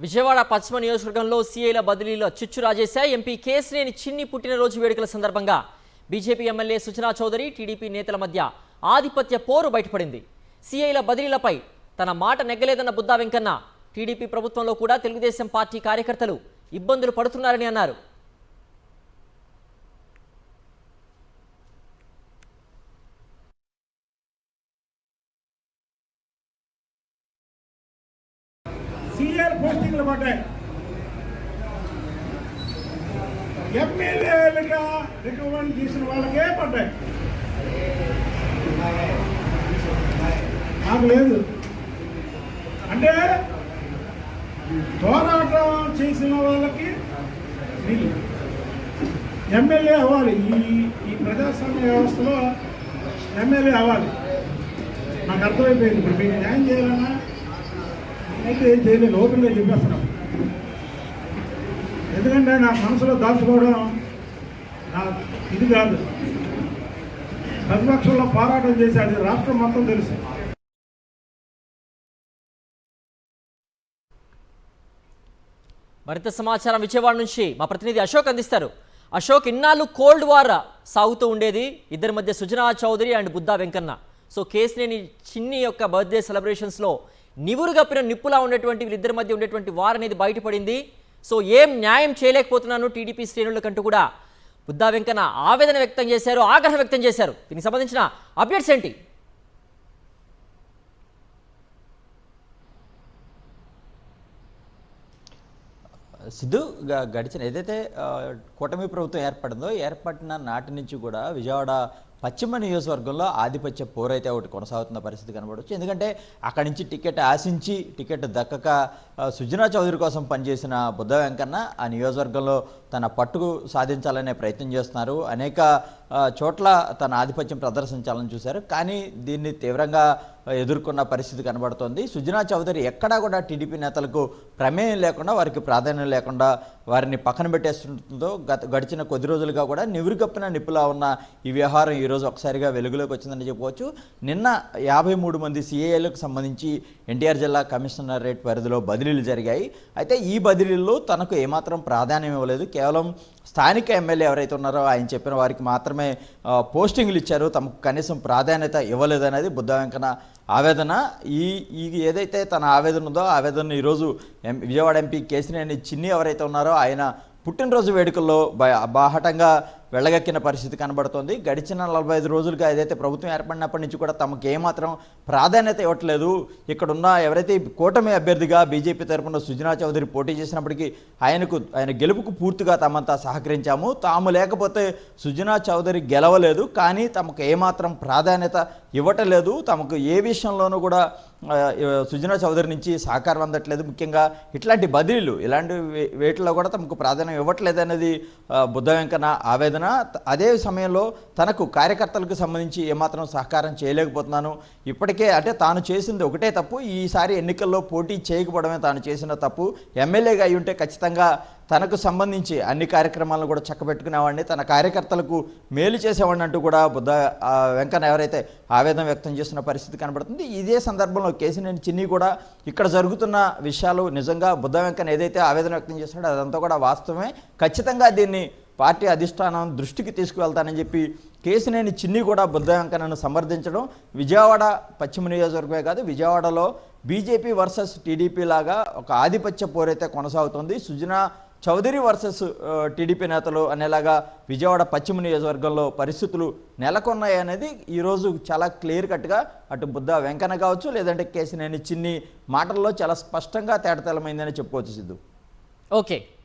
విజయవాడ పశ్చిమ నియోజకవర్గంలో సీఐల బదిలీలో చిచ్చు రాజేశాయి. ఎంపీ కేశినేని చిన్ని పుట్టినరోజు వేడుకల సందర్భంగా BJP MLA Sujana Chowdary, TDP నేతల మధ్య ఆధిపత్య పోరు బయటపడింది. సీఐల బదిలీలపై తన మాట నెగ్గలేదన్న బుద్దా వెంకన్న, టీడీపీ ప్రభుత్వంలో కూడా తెలుగుదేశం పార్టీ కార్యకర్తలు ఇబ్బందులు పడుతున్నారని అన్నారు. సీఆర్ పోస్టింగ్లు పడ్డాయి. ఎమ్మెల్యేలుగా రికమెండ్ చేసిన వాళ్ళకే పడ్డాయి. నాకు లేదు. అంటే పోరాటం చేసిన వాళ్ళకి ఎమ్మెల్యే అవ్వాలి. ఈ ప్రజాస్వామ్య వ్యవస్థలో ఎమ్మెల్యే అవ్వాలి. నాకు అర్థమైపోయింది. ఇప్పుడు మీకు న్యాయం చేయాలన్నా అయితే ఏం చేయలేదు, ఓపెన్గా చెప్పేస్తున్నాం. ఎందుకంటే నా మనసులో దాచుకోవడం నా ఇది కాదు. ప్రతిపక్షంలో పోరాటం చేశాడు, రాష్ట్రం మొత్తం తెలుసు. మరింత సమాచారం విజయవాడ నుంచి మా ప్రతినిధి అశోక్ అందిస్తారు. అశోక్, ఇన్నాళ్ళు కోల్డ్ వార్ సాగుతూ ఉండేది ఇద్దరి మధ్య, సుజనా చౌదరి అండ్ బుద్దా వెంకన్న. సో కేశినేని చిన్ని యొక్క బర్త్డే సెలబ్రేషన్స్లో నివురుగప్పిన నిప్పులా ఉన్నటువంటి వీళ్ళిద్దరి మధ్య ఉండేటువంటి వార్ అనేది బయటపడింది. సో ఏం న్యాయం చేయలేకపోతున్నాను టీడీపీ శ్రేణులకంటూ కూడా బుద్దా వెంకన్న ఆవేదన వ్యక్తం చేశారు, ఆగ్రహం వ్యక్తం చేశారు. దీనికి సంబంధించిన అప్డేట్స్ ఏంటి? సిద్ధు, గడిచిన ఏదైతే కూటమి ప్రభుత్వం ఏర్పడిన నాటి నుంచి కూడా విజయవాడ పశ్చిమ నియోజకవర్గంలో ఆధిపత్య పోరైతే ఒకటి కొనసాగుతున్న పరిస్థితి కనబడవచ్చు. ఎందుకంటే అక్కడి నుంచి టికెట్ ఆశించి టికెట్ దక్కక సుజనా చౌదరి కోసం పనిచేసిన బుద్దా వెంకన్న ఆ నియోజకవర్గంలో తన పట్టుకు సాధించాలనే ప్రయత్నం చేస్తున్నారు. అనేక చోట్ల తన ఆధిపత్యం ప్రదర్శించాలని చూశారు, కానీ దీన్ని తీవ్రంగా ఎదుర్కొన్న పరిస్థితి కనబడుతోంది. సుజనా చౌదరి ఎక్కడా కూడా టీడీపీ నేతలకు ప్రమేయం లేకుండా, వారికి ప్రాధాన్యం లేకుండా వారిని పక్కన పెట్టేస్తుందో గడిచిన కొద్ది రోజులుగా కూడా నివురుగప్పిన నిప్పులా ఉన్న ఈ వ్యవహారం ఈరోజు ఒకసారిగా వెలుగులోకి వచ్చిందని చెప్పవచ్చు. నిన్న 53 మంది సీఏలకు సంబంధించి ఎన్టీఆర్ జిల్లా కమిషనరేట్ పరిధిలో బదిలీలు జరిగాయి. అయితే ఈ బదిలీల్లో తనకు ఏమాత్రం ప్రాధాన్యం ఇవ్వలేదు. కేవలం స్థానిక ఎమ్మెల్యే ఎవరైతే ఉన్నారో ఆయన చెప్పిన వారికి మాత్రమే పోస్టింగ్లు ఇచ్చారు, తమకు కనీసం ప్రాధాన్యత ఇవ్వలేదనేది బుద్దా వెంకన్న ఆవేదన. ఈ ఏదైతే తన ఆవేదన ఉందో ఆవేదన ఈరోజు విజయవాడ ఎంపీ కేశినేని చిన్ని ఎవరైతే ఉన్నారో ఆయన పుట్టినరోజు వేడుకల్లో బాహటంగా వెళ్ళగక్కిన పరిస్థితి కనబడుతోంది. గడిచిన 45 రోజులుగా ఏదైతే ప్రభుత్వం ఏర్పడినప్పటి నుంచి కూడా తమకు ఏమాత్రం ప్రాధాన్యత ఇవ్వట్లేదు. ఇక్కడున్న ఎవరైతే కూటమి అభ్యర్థిగా బీజేపీ తరఫున సుజనా చౌదరి పోటీ చేసినప్పటికీ ఆయన గెలుపుకు పూర్తిగా తమంతా సహకరించాము. తాము లేకపోతే సుజనా చౌదరి గెలవలేదు, కానీ తమకు ఏమాత్రం ప్రాధాన్యత ఇవ్వటలేదు. తమకు ఏ విషయంలోనూ కూడా సుజనా చౌదరి నుంచి సహకారం అందట్లేదు. ముఖ్యంగా ఇట్లాంటి బదిలీలు, ఇలాంటి వేటిలో కూడా తమకు ప్రాధాన్యం ఇవ్వట్లేదు అనేది బుద్దా వెంకన్న ఆవేదన. అదే సమయంలో తనకు కార్యకర్తలకు సంబంధించి ఏమాత్రం సహకారం చేయలేకపోతున్నాను. ఇప్పటికే అంటే తాను చేసింది ఒకటే తప్పు, ఈసారి ఎన్నికల్లో పోటీ చేయకపోవడమే తాను చేసిన తప్పు. ఎమ్మెల్యేగా అయి ఉంటే ఖచ్చితంగా తనకు సంబంధించి అన్ని కార్యక్రమాలను కూడా చక్కబెట్టుకునేవాడిని, తన కార్యకర్తలకు మేలు చేసేవాడిని అంటూ కూడా బుద్దా వెంకన్న ఎవరైతే ఆవేదన వ్యక్తం చేస్తున్న పరిస్థితి కనబడుతుంది. ఇదే సందర్భంలో కేశినేని చిన్ని కూడా ఇక్కడ జరుగుతున్న విషయాలు నిజంగా బుద్దా వెంకన్న ఏదైతే ఆవేదన వ్యక్తం చేస్తున్నాడో అదంతా కూడా వాస్తవమే, ఖచ్చితంగా దీన్ని పార్టీ అధిష్టానం దృష్టికి తీసుకువెళ్తానని చెప్పి కేశినేని చిన్ని కూడా బుద్దా వెంకన్నను సమర్థించడం విజయవాడ పశ్చిమ నియోజకవర్గమే కాదు, విజయవాడలో బీజేపీ వర్సెస్ టీడీపీ లాగా ఒక ఆధిపత్య పోరైతే కొనసాగుతుంది. సుజనా చౌదరి వర్సెస్ టీడీపీ నేతలు అనేలాగా విజయవాడ పశ్చిమ నియోజకవర్గంలో పరిస్థితులు నెలకొన్నాయి అనేది ఈరోజు చాలా క్లియర్ కట్గా అటు బుద్దా వెంకన్న కావచ్చు, లేదంటే కేశినేని చిన్ని మాటల్లో చాలా స్పష్టంగా తేటతెల్లమైందని చెప్పుకోవచ్చు. సిద్ధు, ఓకే.